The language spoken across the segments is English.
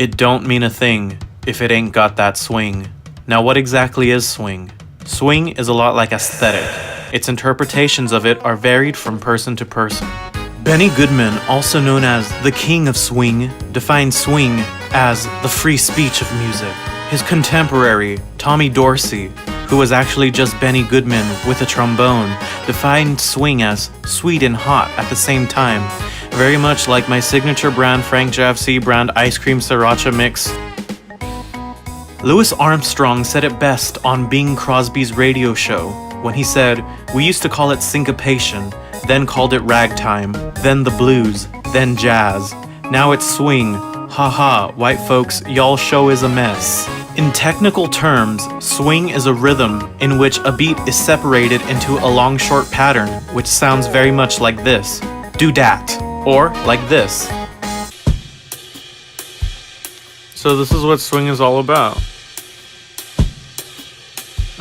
It don't mean a thing if it ain't got that swing. Now what exactly is swing? Swing is a lot like aesthetic. Its interpretations of it are varied from person to person. Benny Goodman, also known as the King of Swing, defined swing as the free speech of music. His contemporary, Tommy Dorsey, who was actually just Benny Goodman with a trombone, defined swing as sweet and hot at the same time, very much like my signature brand Frank JFC brand ice cream sriracha mix. Louis Armstrong said it best on Bing Crosby's radio show when he said, "We used to call it syncopation, then called it ragtime, then the blues, then jazz. Now it's swing. Haha, white folks, y'all show is a mess." In technical terms, swing is a rhythm in which a beat is separated into a long short pattern, which sounds very much like this. Do dat, or like this. So this is what swing is all about.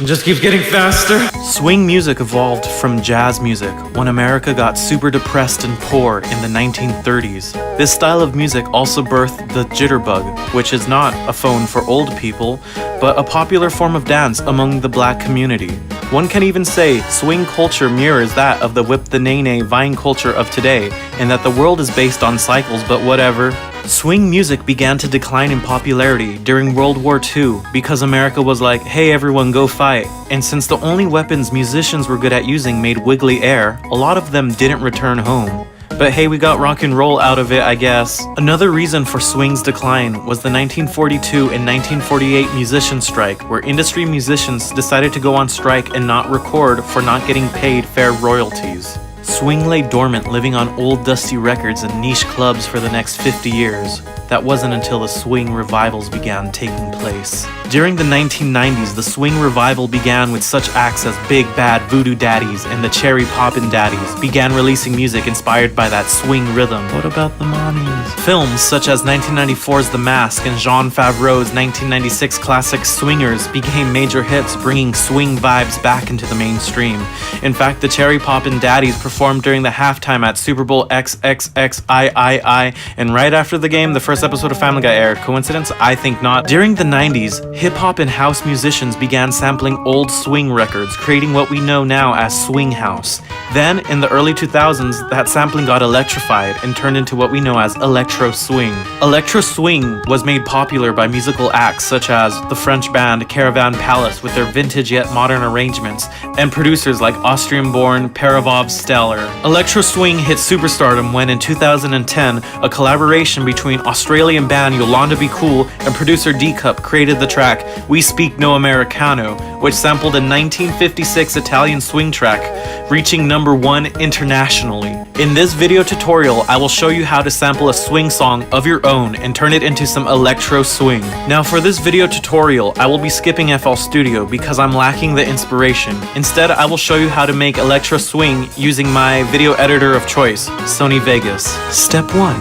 It just keeps getting faster. Swing music evolved from jazz music when America got super depressed and poor in the 1930s. This style of music also birthed the jitterbug, which is not a phone for old people, but a popular form of dance among the black community. One can even say swing culture mirrors that of the whip the nay-nay vine culture of today, and that the world is based on cycles, but whatever. Swing music began to decline in popularity during World War II because America was like, hey everyone go fight, and since the only weapons musicians were good at using made wiggly air, a lot of them didn't return home. But hey, we got rock and roll out of it, I guess. Another reason for swing's decline was the 1942 and 1948 musician strike, where industry musicians decided to go on strike and not record for not getting paid fair royalties. Swing lay dormant, living on old dusty records and niche clubs for the next 50 years. That wasn't until the swing revivals began taking place. During the 1990s, the swing revival began with such acts as Big Bad Voodoo Daddies and the Cherry Poppin' Daddies began releasing music inspired by that swing rhythm. What about the mommies? Films such as 1994's The Mask and Jon Favreau's 1996 classic Swingers became major hits, bringing swing vibes back into the mainstream. In fact, the Cherry Poppin' Daddies performed during the halftime at Super Bowl XXXIII, and right after the game, the first episode of Family Guy aired. Coincidence? I think not. During the 90s, hip-hop and house musicians began sampling old swing records, creating what we know now as swing house. Then, in the early 2000s, that sampling got electrified and turned into what we know as electro swing. Electro swing was made popular by musical acts such as the French band Caravan Palace with their vintage yet modern arrangements, and producers like Austrian-born Paravov Stellar. Electro swing hit superstardom when in 2010, a collaboration between Australian band Yolanda Be Cool and producer D-Cup created the track We Speak No Americano, which sampled a 1956 Italian swing track, reaching #1 internationally. In this video tutorial, I will show you how to sample a swing song of your own and turn it into some electro swing. Now for this video tutorial, I will be skipping FL Studio because I'm lacking the inspiration. Instead, I will show you how to make electro swing using my video editor of choice, Sony Vegas. Step 1.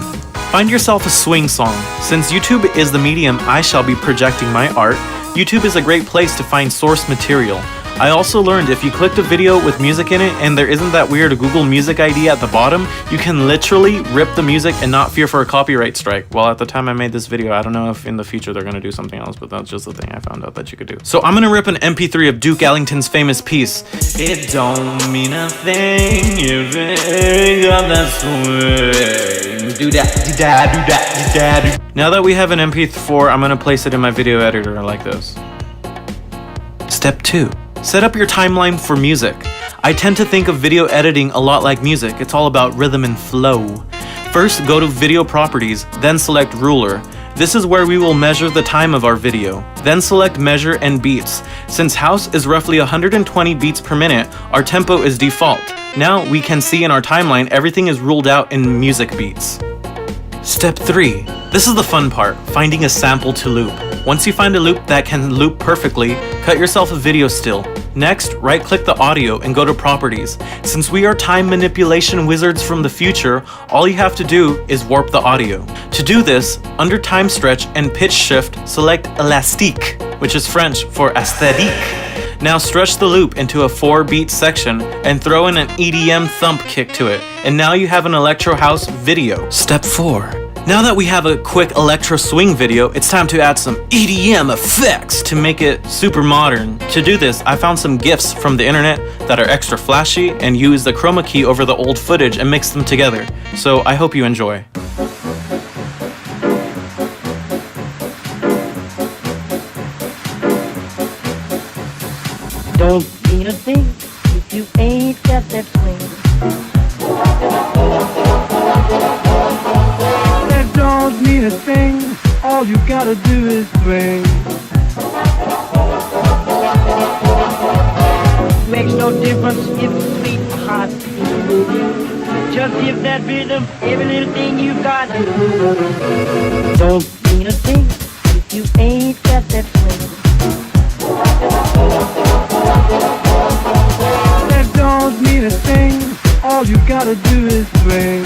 Find yourself a swing song. Since YouTube is the medium I shall be projecting my art, YouTube is a great place to find source material. I also learned if you clicked a video with music in it and there isn't that weird Google Music ID at the bottom, you can literally rip the music and not fear for a copyright strike. Well, at the time I made this video, I don't know if in the future they're gonna do something else, but that's just the thing I found out that you could do. So I'm gonna rip an MP3 of Duke Ellington's famous piece. It don't mean a thing if it ain't got that swing. Do that, do that, do that, do that. Now that we have an MP4, I'm gonna place it in my video editor like this. Step 2. Set up your timeline for music. I tend to think of video editing a lot like music. It's all about rhythm and flow. First, go to Video Properties, then select Ruler. This is where we will measure the time of our video. Then select Measure and Beats. Since house is roughly 120 beats per minute, our tempo is default. Now we can see in our timeline everything is ruled out in music beats. Step 3. This is the fun part, finding a sample to loop. Once you find a loop that can loop perfectly, cut yourself a video still. Next, right-click the audio and go to Properties. Since we are time manipulation wizards from the future, all you have to do is warp the audio. To do this, under Time Stretch and Pitch Shift, select Elastique, which is French for aesthetique. Now stretch the loop into a 4-beat section and throw in an EDM thump kick to it. And now you have an electro house video. Step 4. Now that we have a quick electro swing video, it's time to add some EDM effects to make it super modern. To do this, I found some GIFs from the internet that are extra flashy and use the chroma key over the old footage and mix them together. So I hope you enjoy. Don't mean a thing if you ain't got that swing. That don't mean a thing, all you gotta do is swing. Makes no difference if it's sweet or hot. Just give that rhythm every little thing you got. Don't mean a thing if you ain't got that swing. That don't mean a thing, all you gotta do is swing.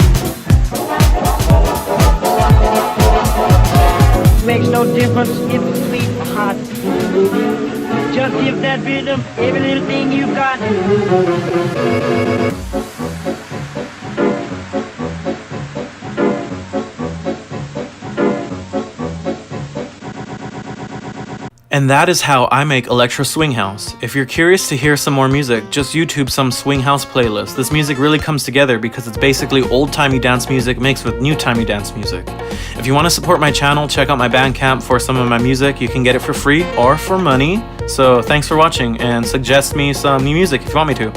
Makes no difference if it's sweet or hot. Just give that rhythm every little thing you got. And that is how I make electro swing house. If you're curious to hear some more music, just YouTube some swing house playlist. This music really comes together because it's basically old-timey dance music mixed with new-timey dance music. If you want to support my channel, check out my Bandcamp for some of my music. You can get it for free or for money. So thanks for watching, and suggest me some new music if you want me to.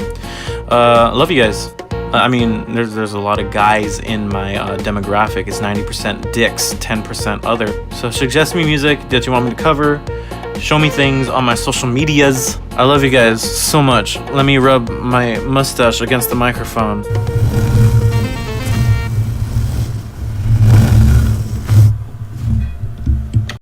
Love you guys. I mean, there's a lot of guys in my demographic. It's 90% dicks, 10% other. So suggest me music that you want me to cover. Show me things on my social medias. I love you guys so much. Let me rub my mustache against the microphone.